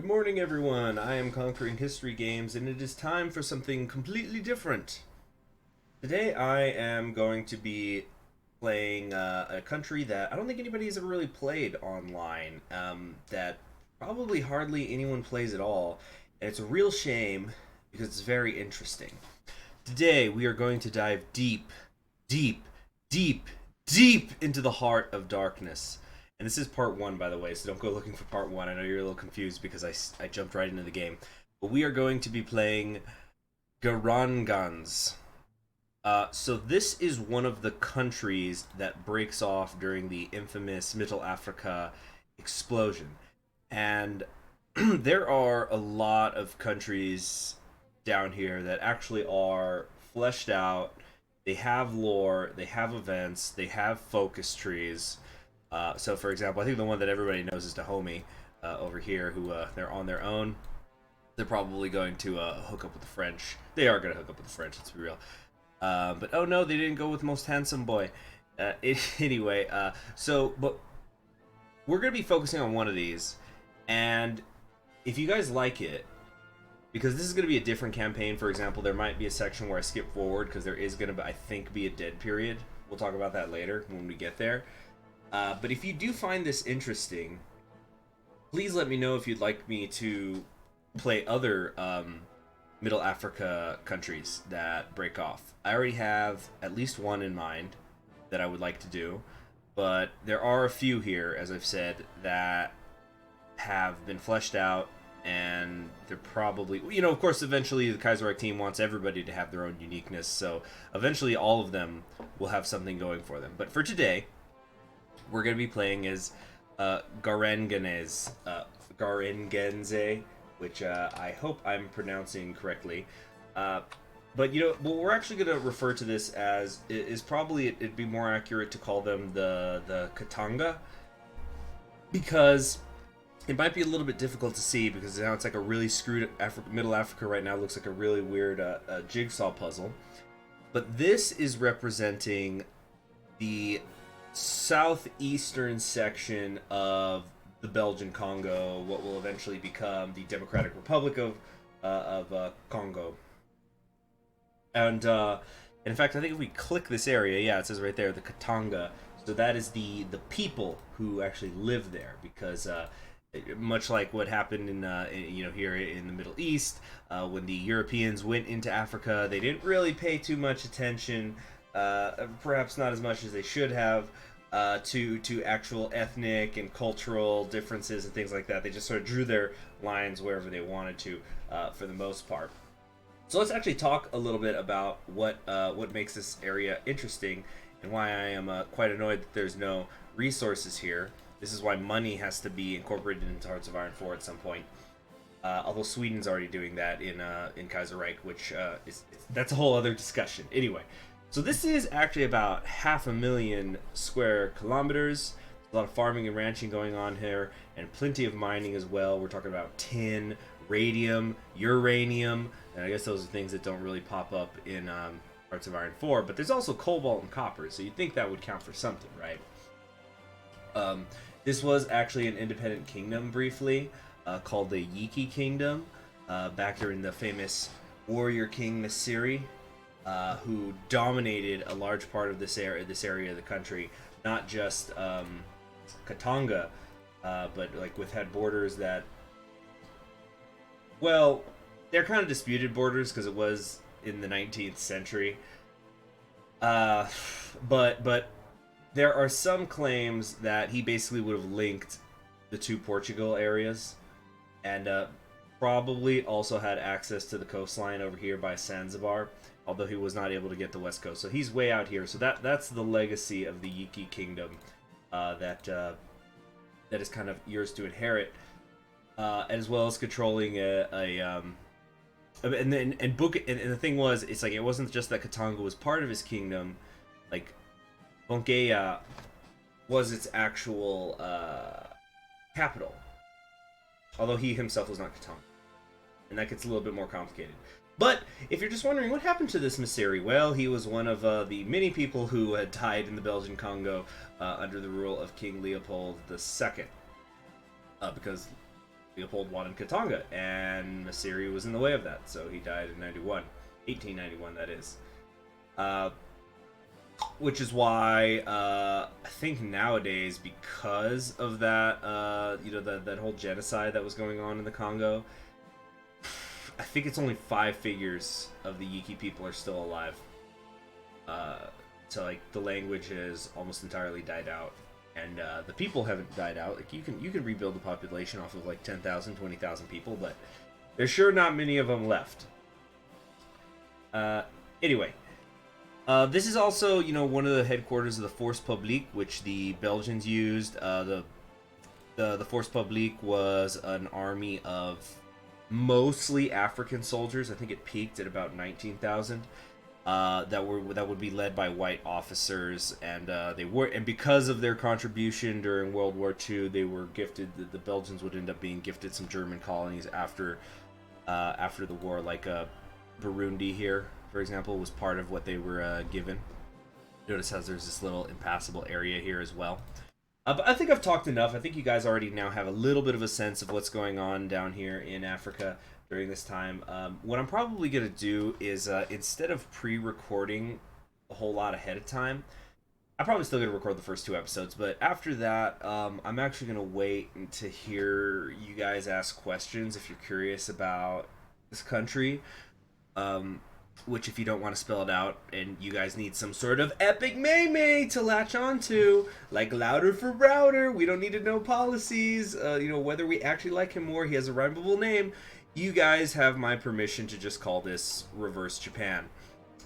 Good morning, everyone. I am Conquering History Games, and it is time for something completely different. Today, I am going to be playing a country that I don't think anybody has ever really played online, that probably hardly anyone plays at all, and it's a real shame because it's very interesting. Today, we are going to dive deep, deep, deep, deep into the heart of darkness. And this is part one, by the way, so don't go looking for part one. I know you're a little confused because I jumped right into the game. But we are going to be playing Garanganze. So this is one of the countries that breaks off during the infamous Middle Africa explosion. And there are a lot of countries down here that actually are fleshed out. They have lore, they have events, they have focus trees. So, for example, I think the one that everybody knows is Dahomey over here, who they're on their own. They're probably going to hook up with the French. They are going to hook up with the French, let's be real. But oh no, they didn't go with most handsome boy. Anyway, but we're going to be focusing on one of these, and if you guys like it, because this is going to be a different campaign. For example, there might be a section where I skip forward because there is going to, I think, be a dead period. We'll talk about that later when we get there. But if you do find this interesting, please let me know if you'd like me to play other Middle Africa countries that break off. I already have at least one in mind that I would like to do, but there are a few here, as I've said, that have been fleshed out, and they're probably, of course, eventually the Kaiserreich team wants everybody to have their own uniqueness, so eventually all of them will have something going for them. But for today, we're going to be playing as Garanganze, which I hope I'm pronouncing correctly. But what we're actually going to refer to this as is probably, it'd be more accurate to call them the Katanga, because it might be a little bit difficult to see because now it's like a really screwed Middle Africa right now. It looks like a really weird jigsaw puzzle. But this is representing the southeastern section of the Belgian Congo, what will eventually become the Democratic Republic of Congo. And in fact, I think if we click this area, yeah, it says right there, the Katanga. So that is the people who actually live there, because much like what happened in here in the Middle East, when the Europeans went into Africa, they didn't really pay too much attention. Perhaps not as much as they should have, to actual ethnic and cultural differences and things like that. They just sort of drew their lines wherever they wanted to, for the most part. So let's actually talk a little bit about what makes this area interesting and why I am quite annoyed that there's no resources here. This is why money has to be incorporated into Hearts of Iron 4 at some point. Although Sweden's already doing that in Kaiserreich, which that's a whole other discussion. Anyway. So this is actually about 500,000 square kilometers. There's a lot of farming and ranching going on here, and plenty of mining as well. We're talking about tin, radium, uranium, and I guess those are things that don't really pop up in Hearts of Iron 4, but there's also cobalt and copper, so you'd think that would count for something, right? This was actually an independent kingdom briefly, called the Yiki Kingdom, back during the famous warrior king Masiri, who dominated a large part of this area of the country, not just Katanga, but had borders that, well, they're kind of disputed borders because it was in the 19th century. But there are some claims that he basically would have linked the two Portugal areas, and probably also had access to the coastline over here by Zanzibar, although he was not able to get the west coast. So he's way out here. So that's the legacy of the Yiki Kingdom that is kind of yours to inherit, as well as controlling and the thing was, it's like it wasn't just that Katanga was part of his kingdom. Like Bonkeya was its actual capital, although he himself was not Katanga, and that gets a little bit more complicated. But if you're just wondering what happened to this Masiri, well, he was one of the many people who had died in the Belgian Congo under the rule of King Leopold II. Because Leopold wanted Katanga, and Masiri was in the way of that, so he died in 1891, that is. Which is why I think nowadays, because of that, that whole genocide that was going on in the Congo, I think it's only 5 figures of the Yiki people are still alive. So like the language has almost entirely died out, and the people haven't died out. Like you can rebuild the population off of like 10,000, 20,000 people, but there's sure not many of them left. Anyway. This is also, one of the headquarters of the Force Publique, which the Belgians used. The Force Publique was an army of mostly African soldiers. I think it peaked at about 19,000. That would be led by white officers, and and because of their contribution during World War II, they were gifted. The Belgians would end up being gifted some German colonies after the war, like Burundi here, for example, was part of what they were given. Notice how there's this little impassable area here as well. But I think I've talked enough. I think you guys already now have a little bit of a sense of what's going on down here in Africa during this time. What I'm probably going to do is, instead of pre-recording a whole lot ahead of time, I'm probably still going to record the first 2 episodes, but after that, I'm actually going to wait to hear you guys ask questions if you're curious about this country. Which, if you don't want to spell it out and you guys need some sort of epic meme to latch onto, like Louder for Browder, we don't need to know policies, whether we actually like him more, he has a rhymable name, you guys have my permission to just call this Reverse Japan,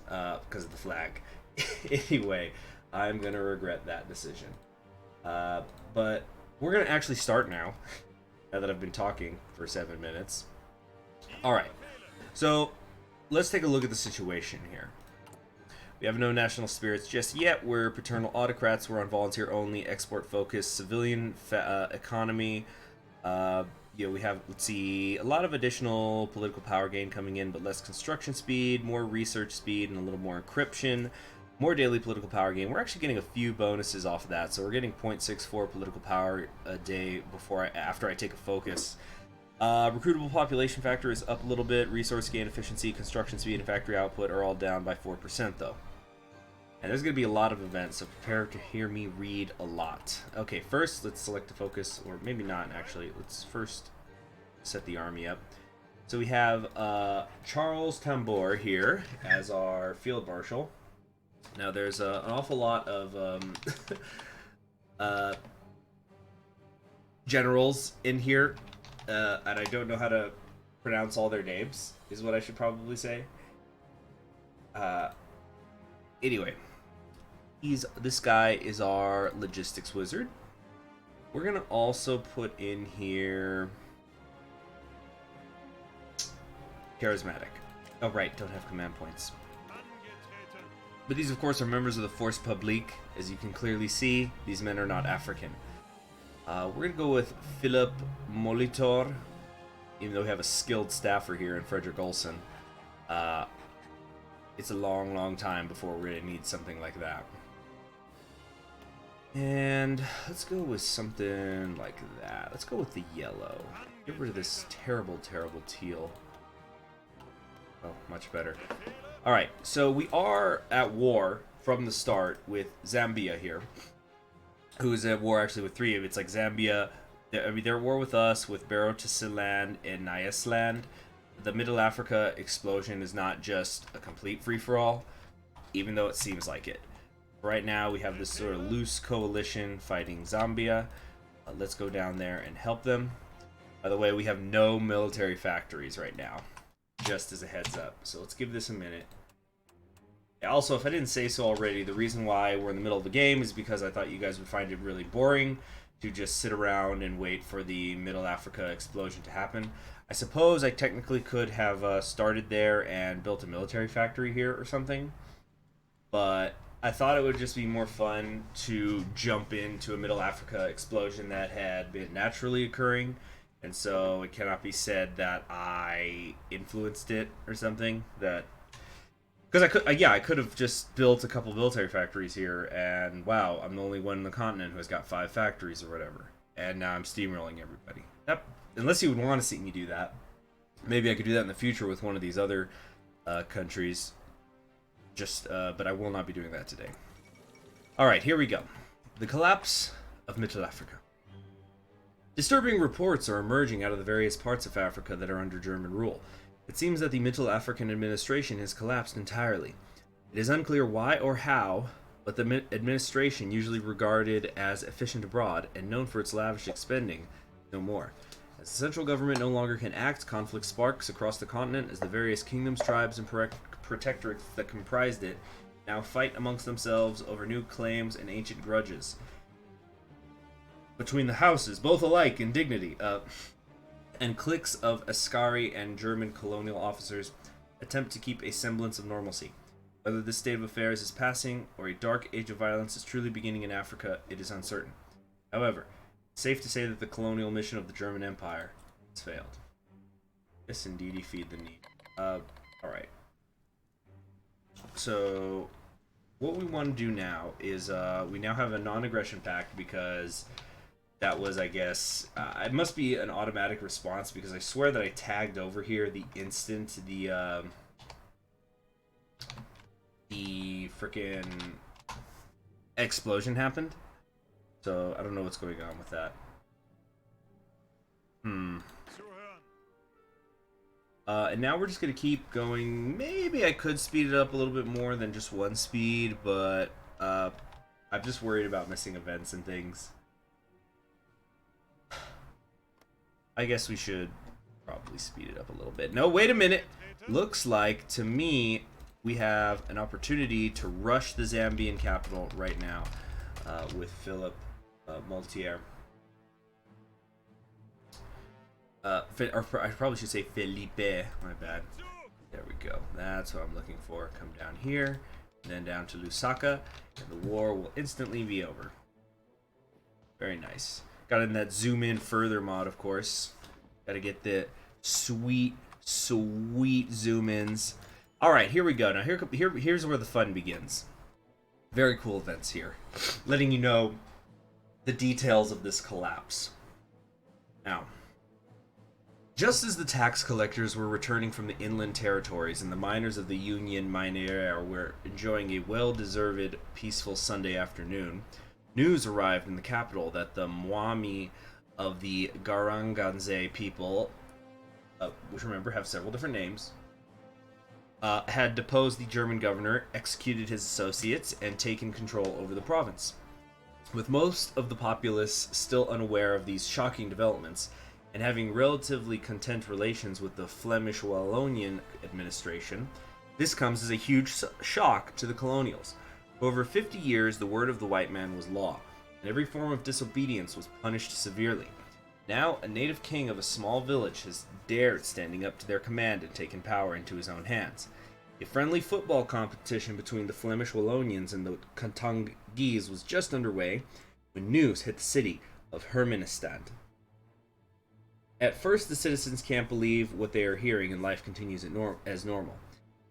because of the flag. Anyway, I'm going to regret that decision. But we're going to actually start now that I've been talking for 7 minutes. Alright, so let's take a look at the situation here. We have no national spirits just yet. We're paternal autocrats. We're on volunteer only, export focused, civilian economy. We have, let's see, a lot of additional political power gain coming in, but less construction speed, more research speed, and a little more encryption. More daily political power gain. We're actually getting a few bonuses off of that. So we're getting 0.64 political power a day after I take a focus. Recruitable population factor is up a little bit. Resource gain, efficiency, construction speed, and factory output are all down by 4% though. And there's going to be a lot of events, so prepare to hear me read a lot. Okay, first let's select a focus, or maybe not actually. Let's first set the army up. So we have Charles Tambour here as our field marshal. Now there's an awful lot of generals in here. And I don't know how to pronounce all their names, is what I should probably say. Anyway, this guy is our logistics wizard. We're gonna also put in here charismatic. Oh right, don't have command points. But these, of course, are members of the Force Publique. As you can clearly see, these men are not African. We're going to go with Philip Molitor, even though we have a skilled staffer here in Frederick Olsen. It's a long, long time before we're going to need something like that. And let's go with something like that. Let's go with the yellow. Get rid of this terrible, terrible teal. Oh, much better. Alright, so we are at war from the start with Zambia here. Who's at war actually with 3 of it. It's like Zambia, they're at war with us, with Barotseland and Nyasaland. The Middle Africa explosion is not just a complete free-for-all, even though it seems like it. Right now we have this sort of loose coalition fighting Zambia. Let's go down there and help them. By the way, we have no military factories right now, just as a heads up. So let's give this a minute. Also, if I didn't say so already, the reason why we're in the middle of the game is because I thought you guys would find it really boring to just sit around and wait for the Middle Africa explosion to happen. I suppose I technically could have started there and built a military factory here or something, but I thought it would just be more fun to jump into a Middle Africa explosion that had been naturally occurring, and so it cannot be said that I influenced it or something. Because I could have just built a couple military factories here, and wow, I'm the only one in the continent who has got 5 factories or whatever. And now I'm steamrolling everybody. Yep, unless you would want to see me do that. Maybe I could do that in the future with one of these other countries. But I will not be doing that today. Alright, here we go. The collapse of Middle Africa. Disturbing reports are emerging out of the various parts of Africa that are under German rule. It seems that the Middle African administration has collapsed entirely. It is unclear why or how, but the administration, usually regarded as efficient abroad and known for its lavish spending, no more. As the central government no longer can act, conflict sparks across the continent as the various kingdoms, tribes, and protectorates that comprised it now fight amongst themselves over new claims and ancient grudges. Between the houses, both alike in dignity, and cliques of Askari and German colonial officers attempt to keep a semblance of normalcy. Whether this state of affairs is passing or a dark age of violence is truly beginning in Africa, it is uncertain. However, it's safe to say that the colonial mission of the German Empire has failed. Yes, indeedy, feed the need. Alright. So, what we want to do now is, we now have a non-aggression pact because that was, I guess, it must be an automatic response because I swear that I tagged over here the instant the frickin' explosion happened. So, I don't know what's going on with that. And now we're just going to keep going. Maybe I could speed it up a little bit more than just one speed, but I'm just worried about missing events and things. I guess we should probably speed it up a little bit. No, wait a minute. Looks like, to me, we have an opportunity to rush the Zambian capital right now with Philip Multier. Or I probably should say Felipe. My bad. There we go. That's what I'm looking for. Come down here, and then down to Lusaka, and the war will instantly be over. Very nice. Got in that zoom in further mod, of course. Got to get the sweet zoom ins. All right, here we go. Now here's where the fun begins. Very cool events here, letting you know the details of this collapse. Now, just as the tax collectors were returning from the inland territories and the miners of the Union Miniere were enjoying a well-deserved peaceful Sunday afternoon, news arrived in the capital that the Mwami of the Garanganze people, which remember have several different names, had deposed the German governor, executed his associates, and taken control over the province. With most of the populace still unaware of these shocking developments, and having relatively content relations with the Flemish-Wallonian administration, this comes as a huge shock to the colonials. For over 50 years, the word of the white man was law, and every form of disobedience was punished severely. Now, a native king of a small village has dared standing up to their command and taken power into his own hands. A friendly football competition between the Flemish-Wallonians and the Katangese was just underway when news hit the city of Herminestadt. At first, the citizens can't believe what they are hearing, and life continues as normal.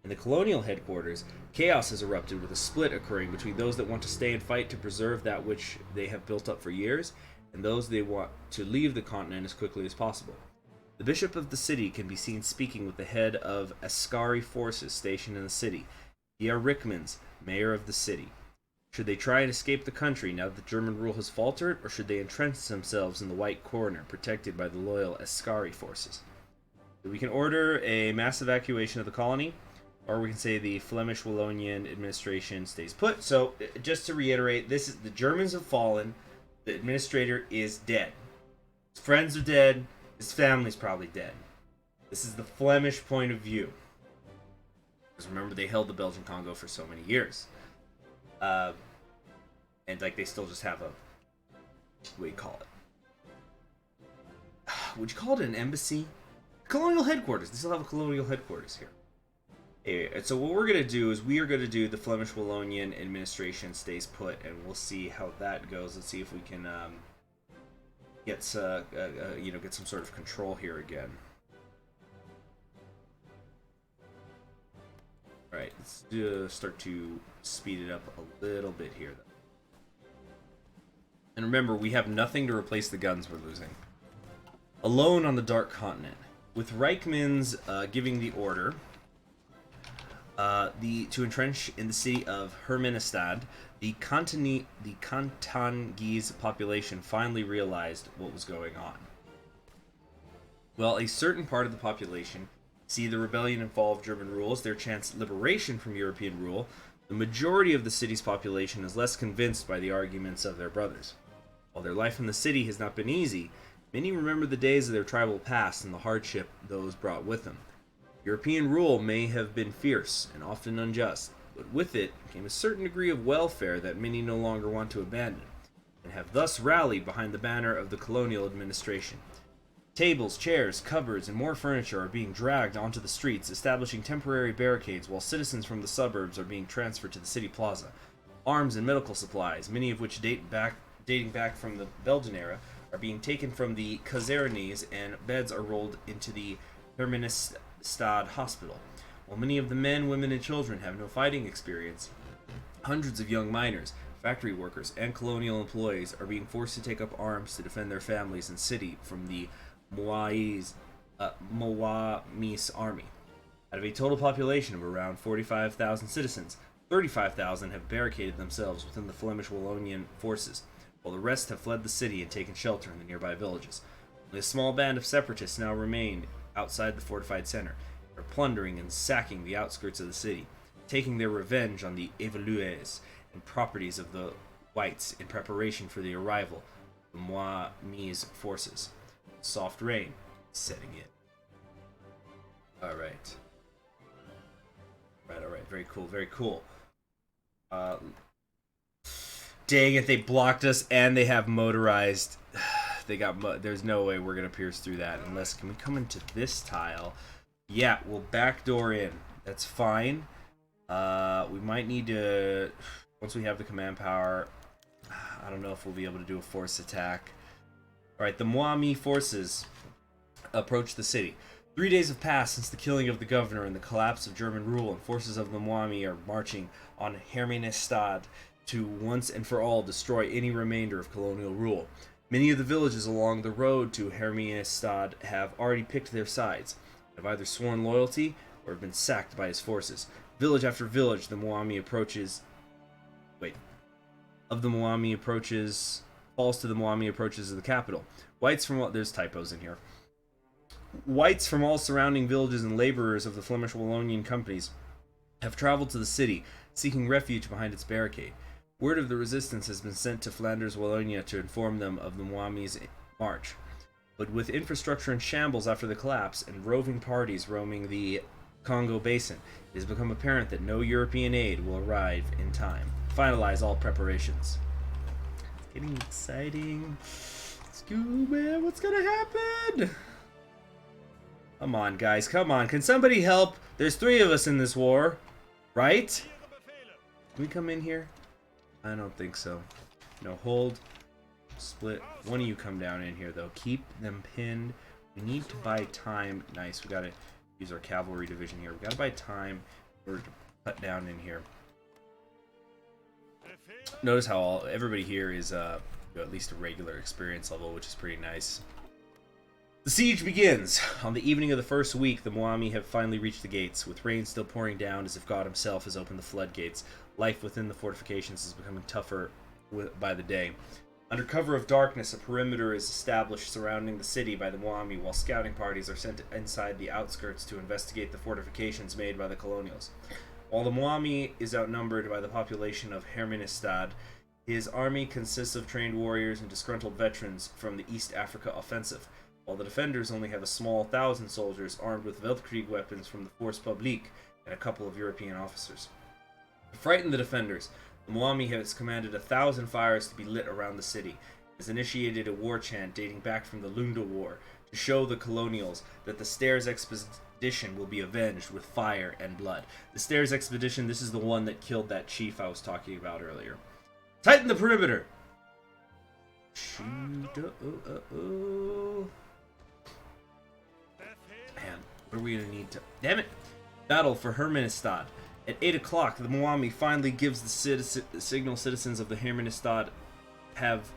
In the colonial headquarters, chaos has erupted, with a split occurring between those that want to stay and fight to preserve that which they have built up for years, and those they want to leave the continent as quickly as possible. The bishop of the city can be seen speaking with the head of Askari forces stationed in the city, Pierre Rickmans, mayor of the city. Should they try and escape the country now that the German rule has faltered, or should they entrench themselves in the white corner, protected by the loyal Askari forces? So we can order a mass evacuation of the colony, or we can say the Flemish-Wallonian administration stays put. So, just to reiterate, this is the Germans have fallen, the administrator is dead. His friends are dead, his family's probably dead. This is the Flemish point of view. Because remember, they held the Belgian Congo for so many years. And like they still just have a, what do you call it? Would you call it an embassy? Colonial headquarters. They still have a colonial headquarters here. And so what we're gonna do is we are gonna do the Flemish Wallonian administration stays put, and we'll see how that goes. Let's see if we can get get some sort of control here again. Alright, let's start to speed it up a little bit here, though. And remember, we have nothing to replace the guns we're losing. Alone on the Dark Continent, with Reichmann's giving the order to entrench in the city of Herminestadt, the Contangese population finally realized what was going on. While a certain part of the population see the rebellion involve German rule as their chance at liberation from European rule, the majority of the city's population is less convinced by the arguments of their brothers. While their life in the city has not been easy, many remember the days of their tribal past and the hardship those brought with them. European rule may have been fierce and often unjust, but with it came a certain degree of welfare that many no longer want to abandon, and have thus rallied behind the banner of the colonial administration. Tables, chairs, cupboards, and more furniture are being dragged onto the streets, establishing temporary barricades while citizens from the suburbs are being transferred to the city plaza. Arms and medical supplies, many of which dating back from the Belgian era, are being taken from the Kaiserreich, and beds are rolled into the Herminestadt hospital. While many of the men, women, and children have no fighting experience, hundreds of young miners, factory workers, and colonial employees are being forced to take up arms to defend their families and city from the Moamis army. Out of a total population of around 45,000 citizens, 35,000 have barricaded themselves within the Flemish-Wallonian forces, while the rest have fled the city and taken shelter in the nearby villages. Only a small band of separatists now remain outside the fortified center. They are plundering and sacking the outskirts of the city, taking their revenge on the évolués and properties of the whites in preparation for the arrival of the Moamis forces. Soft rain setting in. Alright. Alright. Very cool, very cool. Dang it, they blocked us and they have motorized. They got there's no way we're gonna pierce through that unless, can we come into this tile? Yeah, we'll backdoor in. That's fine. We might need to, once we have the command power, I don't know if we'll be able to do a force attack. Alright, the Moami forces approach the city. 3 days have passed since the killing of the governor and the collapse of German rule, and forces of the Moami are marching on Herminestadt to once and for all destroy any remainder of colonial rule. Many of the villages along the road to Herminestadt have already picked their sides, have either sworn loyalty or have been sacked by his forces. Village after village, the Moami approaches... falls to the Moami approaches of the capital. Whites from all... There's typos in here. Whites from all surrounding villages and laborers of the Flemish-Wallonian companies have traveled to the city, seeking refuge behind its barricade. Word of the resistance has been sent to Flanders-Wallonian to inform them of the Moami's march. But with infrastructure in shambles after the collapse and roving parties roaming the Congo Basin, it has become apparent that no European aid will arrive in time. Finalize all preparations. It's getting exciting. Let's go, man. What's gonna happen? Come on, guys. Come on. Can somebody help? There's 3 of us in this war. Right? Can we come in here? I don't think so. No, hold. Split. One of you come down in here, though. Keep them pinned. We need to buy time. Nice. We gotta use our cavalry division here. We gotta buy time in order to cut down in here. Notice how everybody here is at least a regular experience level, which is pretty nice. The siege begins. On the evening of the first week, the Moami have finally reached the gates, with rain still pouring down as if God himself has opened the floodgates. Life within the fortifications is becoming tougher by the day. Under cover of darkness, a perimeter is established surrounding the city by the Moami, while scouting parties are sent inside the outskirts to investigate the fortifications made by the colonials. While the Moami is outnumbered by the population of Herminestadt, his army consists of trained warriors and disgruntled veterans from the East Africa offensive, while the defenders only have a small 1,000 soldiers armed with Weltkrieg weapons from the Force Publique and a couple of European officers. To frighten the defenders, the Moami has commanded 1,000 fires to be lit around the city. It has initiated a war chant dating back from the Lunda War to show the colonials that the Stairs Expedition will be avenged with fire and blood. The Stairs Expedition, this is the one that killed that chief I was talking about earlier. Tighten the perimeter! Shoot. Man, what are we gonna need to... Damn it! Battle for Herminestadt. At 8 o'clock, the Moami finally gives the signal citizens of the Herminestadt have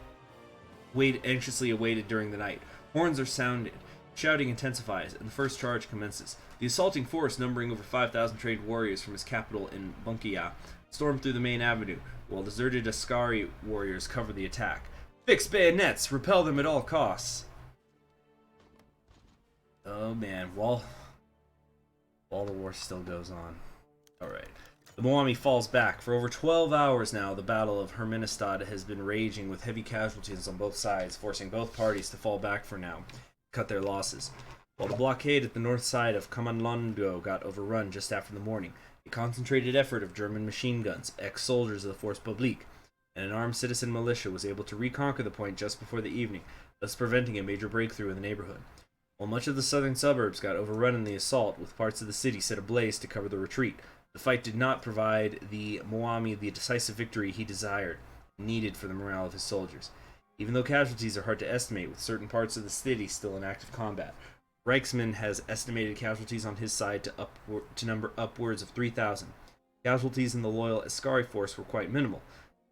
anxiously awaited during the night. Horns are sounded. Shouting intensifies, and the first charge commences. The assaulting force, numbering over 5,000 trained warriors from his capital in Bunkia, storm through the main avenue, while deserted Askari warriors cover the attack. Fix bayonets! Repel them at all costs! Oh man, while the war still goes on. Alright. The Moami falls back. For over 12 hours now, the Battle of Herminestadt has been raging with heavy casualties on both sides, forcing both parties to fall back for now, cut their losses. While the blockade at the north side of Kamanlondo got overrun just after the morning, a concentrated effort of German machine guns, ex-soldiers of the Force Publique, and an armed citizen militia was able to reconquer the point just before the evening, thus preventing a major breakthrough in the neighborhood. While much of the southern suburbs got overrun in the assault, with parts of the city set ablaze to cover the retreat, the fight did not provide the Moami the decisive victory he desired, needed for the morale of his soldiers. Even though casualties are hard to estimate, with certain parts of the city still in active combat, Reichsmann has estimated casualties on his side to number upwards of 3,000. Casualties in the loyal Askari force were quite minimal.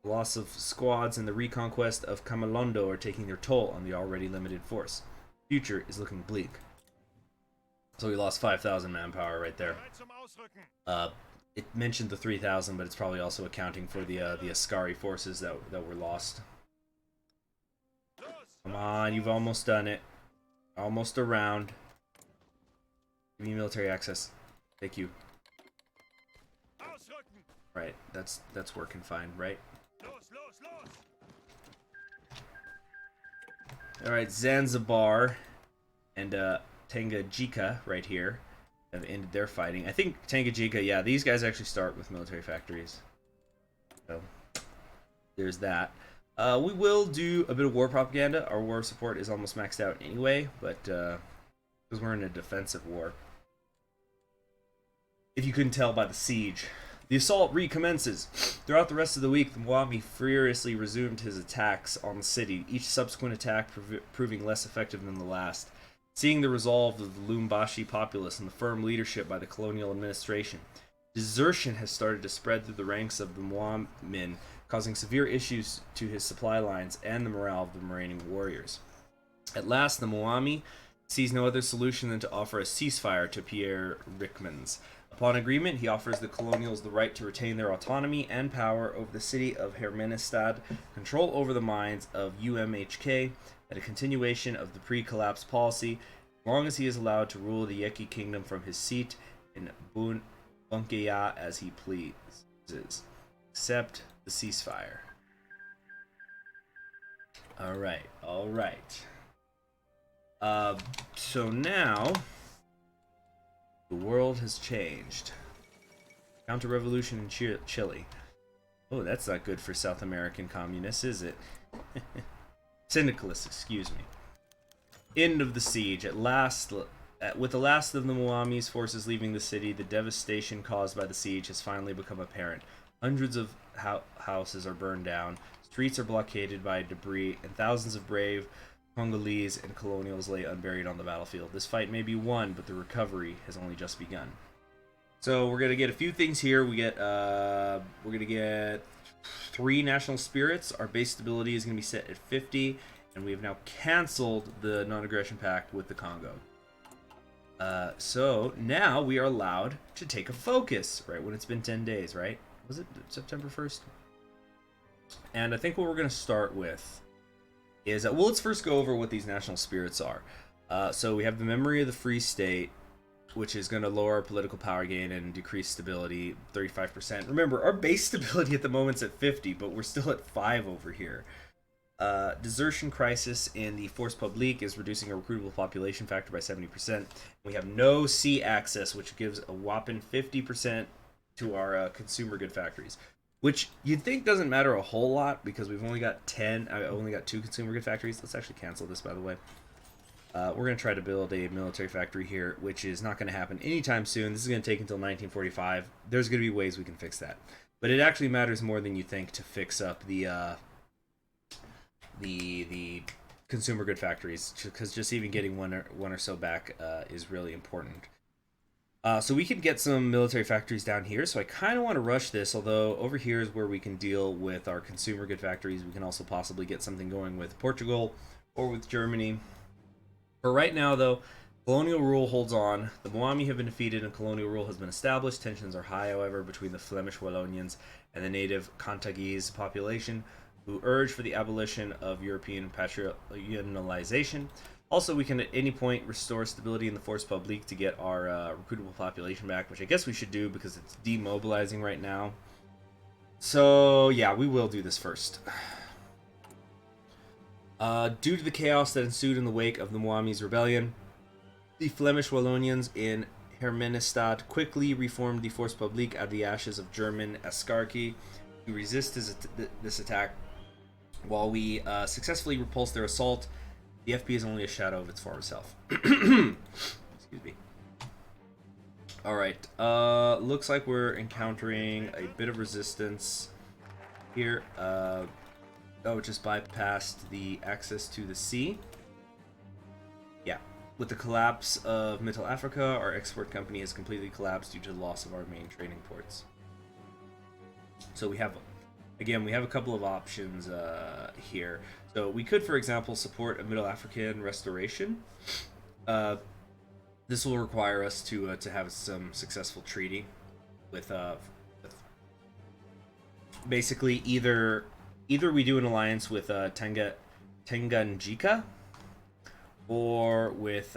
The loss of squads and the reconquest of Kamalondo are taking their toll on the already limited force. The future is looking bleak. So we lost 5,000 manpower right there. It mentioned the 3,000, but it's probably also accounting for the Askari forces that were lost. Come on, you've almost done it. Almost around. Give me military access. Thank you. Right, that's working fine, right? Alright, Zanzibar and Tanganyika right here have ended their fighting. I think Tanganyika, yeah, these guys actually start with military factories. So, there's that. We will do a bit of war propaganda. Our war support is almost maxed out anyway, but because we're in a defensive war. If you couldn't tell by the siege. The assault recommences. Throughout the rest of the week, the Mwami furiously resumed his attacks on the city, each subsequent attack proving less effective than the last. Seeing the resolve of the Lumbashi populace and the firm leadership by the colonial administration, desertion has started to spread through the ranks of the Mwamin, causing severe issues to his supply lines and the morale of the remaining warriors. At last, the Mwami sees no other solution than to offer a ceasefire to Pierre Ryckmans. Upon agreement, he offers the colonials the right to retain their autonomy and power over the city of Herminestadt, control over the mines of UMHK, and a continuation of the pre-collapse policy, as long as he is allowed to rule the Yeki kingdom from his seat in Bunkia as he pleases. Accept the ceasefire. Alright. So now the world has changed. Counter-revolution in Chile. Oh, that's not good for South American communists, is it? Syndicalists, excuse me. End of the siege. At last, with the last of the Mwami's forces leaving the city, the devastation caused by the siege has finally become apparent. Hundreds of houses are burned down, streets are blockaded by debris, and thousands of brave Congolese and colonials lay unburied on the battlefield. This fight may be won, but the recovery has only just begun. So we're gonna get a few things here. We're gonna get 3 national spirits. Our base stability is gonna be set at 50, and we have now canceled the non-aggression pact with the Congo. So now we are allowed to take a focus, right? When it's been 10 days, right? Was it September 1st? And I think what we're gonna start with is well, let's first go over what these national spirits are. So we have the memory of the Free State, which is going to lower our political power gain and decrease stability 35%. Remember, our base stability at the moment's at 50, but we're still at 5 over here. Desertion crisis in the Force Publique is reducing our recruitable population factor by 70%. We have no sea access, which gives a whopping 50% to our consumer good factories. Which you'd think doesn't matter a whole lot because we've only got 2 consumer good factories. Let's actually cancel this, by the way. We're going to try to build a military factory here, which is not going to happen anytime soon. This is going to take until 1945. There's going to be ways we can fix that. But it actually matters more than you think to fix up the consumer good factories, because just even getting one or so back is really important. So we could get some military factories down here, so I kind of want to rush this, although over here is where we can deal with our consumer good factories. We can also possibly get something going with Portugal or with Germany. For right now, though, colonial rule holds on. The Mwami have been defeated and colonial rule has been established. Tensions are high, however, between the Flemish-Wallonians and the native Contagese population, who urge for the abolition of European patrimonialization. Also, we can at any point restore stability in the force publique to get our recruitable population back, which I guess we should do because it's demobilizing right now. So, yeah, we will do this first. Due to the chaos that ensued in the wake of the Mwami's rebellion, the Flemish Wallonians in Herminestadt quickly reformed the force publique out of the ashes of German escarchy to resist this attack. While we successfully repulsed their assault, the FP is only a shadow of its former self. Excuse me. Alright, looks like we're encountering a bit of resistance here. Oh, just bypassed the access to the sea. Yeah. With the collapse of Middle Africa, our export company has completely collapsed due to the loss of our main trading ports. So we have, again, we have a couple of options here. So we could, for example, support a Middle African restoration. This will require us to have some successful treaty with basically either we do an alliance with Tanganyika or with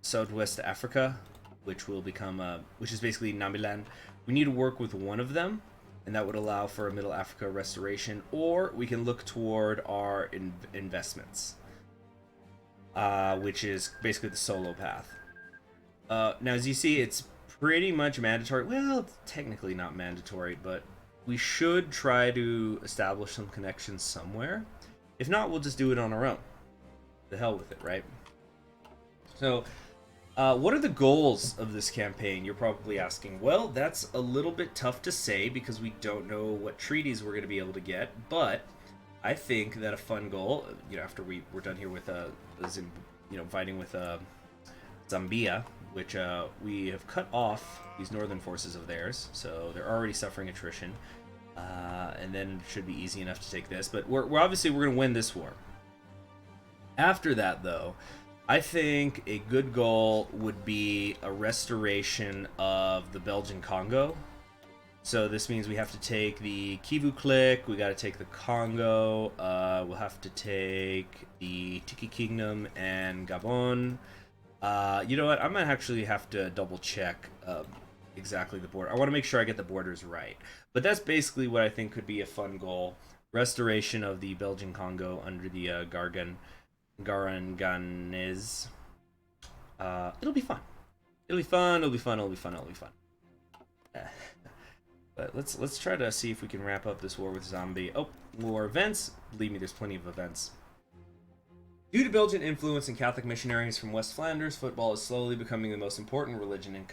Southwest Africa, which will become which is basically Namiland. We need to work with one of them, and that would allow for a Middle Africa restoration, or we can look toward our investments, which is basically the solo path. Now, as you see, it's pretty much mandatory. Well, it's technically not mandatory, but we should try to establish some connections somewhere. If not, we'll just do it on our own. The hell with it, right? So, what are the goals of this campaign? You're probably asking. Well, that's a little bit tough to say because we don't know what treaties we're going to be able to get. But I think that a fun goal, you know, after we're done here with fighting with Zambia, which we have cut off these northern forces of theirs, so they're already suffering attrition, and then it should be easy enough to take this. But we're obviously going to win this war. After that, though, I think a good goal would be a restoration of the Belgian Congo. So this means we have to take the Kivu Click, we got to take the Congo, we'll have to take the Tiki Kingdom and Gabon. You know what? I might actually have to double check exactly the border. I want to make sure I get the borders right. But that's basically what I think could be a fun goal. Restoration of the Belgian Congo under the Garanganze. It'll be fun. It'll be fun. It'll be fun. It'll be fun. It'll be fun. But let's try to see if we can wrap up this war with Zambia. Oh, more events. Believe me, there's plenty of events. Due to Belgian influence and Catholic missionaries from West Flanders, football is slowly becoming the most important religion in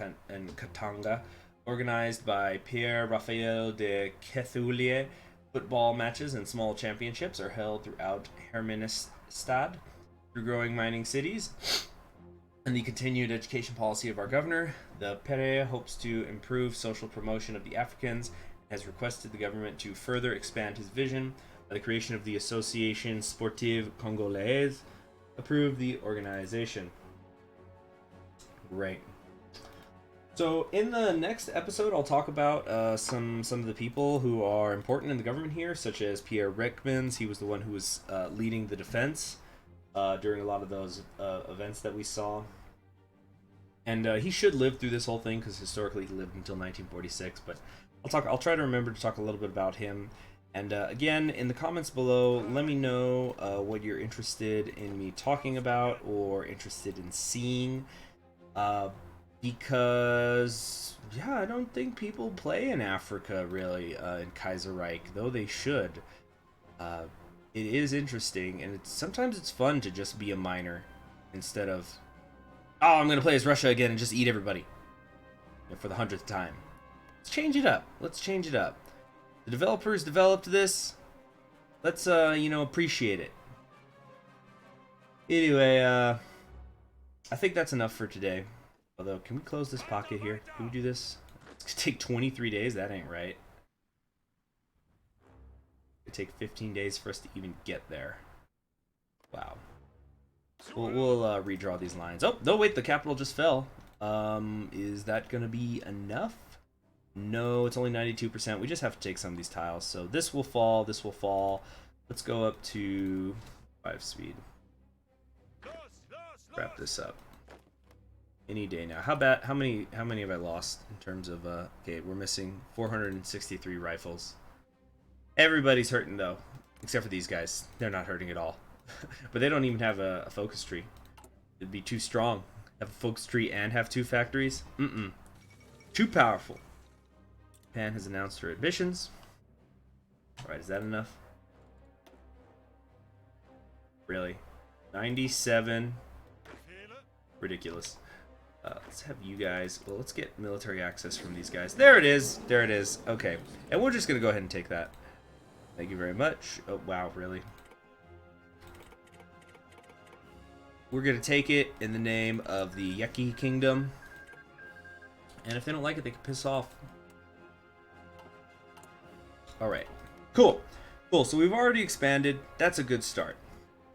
Katanga. Organized by Pierre Raphael de Kethulie, football matches and small championships are held throughout Herminestadt. Through growing mining cities and the continued education policy of our governor, the Pere hopes to improve social promotion of the Africans and has requested the government to further expand his vision by the creation of the Association Sportive Congolaise. Approve the organization. Great. So in the next episode, I'll talk about some of the people who are important in the government here, such as Pierre Reckmans. He was the one who was leading the defense during a lot of those events that we saw. And he should live through this whole thing because historically he lived until 1946. But I'll try to remember to talk a little bit about him. And again, in the comments below, let me know what you're interested in me talking about or interested in seeing. Because, yeah, I don't think people play in Africa, really, in Kaiserreich, though they should. It is interesting, and sometimes it's fun to just be a miner instead of, oh, I'm going to play as Russia again and just eat everybody for the 100th time. Let's change it up. Let's change it up. The developers developed this. Let's, appreciate it. Anyway, I think that's enough for today. Although, can we close this pocket here? Can we do this? It's going to take 23 days? That ain't right. It'd take 15 days for us to even get there. Wow. We'll redraw these lines. Oh, no, wait, the capital just fell. Is that going to be enough? No, it's only 92%. We just have to take some of these tiles. So this will fall, this will fall. Let's go up to 5 speed. Wrap this up. Any day now. How many have I lost in terms of okay, we're missing 463 rifles. Everybody's hurting though, except for these guys. They're not hurting at all. But they don't even have a focus tree. It'd be too strong. Have a focus tree and have 2 factories? Too powerful. Japan has announced her ambitions. Alright, is that enough? Really? 97? Ridiculous. Let's have you guys... Well, let's get military access from these guys. There it is! There it is. Okay. And we're just going to go ahead and take that. Thank you very much. Oh, wow, really? We're going to take it in the name of the Yeki Kingdom. And if they don't like it, they can piss off. Alright. Cool. Cool. So we've already expanded. That's a good start.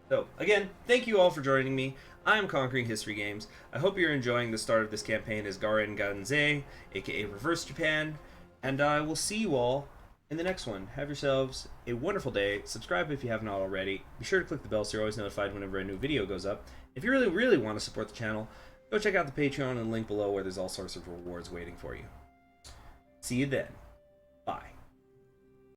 So, again, thank you all for joining me. I am Conquering History Games. I hope you're enjoying the start of this campaign as Garanganze, aka Reverse Japan, and I will see you all in the next one. Have yourselves a wonderful day. Subscribe if you have not already. Be sure to click the bell so you're always notified whenever a new video goes up. If you really, really want to support the channel, go check out the Patreon and link below where there's all sorts of rewards waiting for you. See you then. Bye.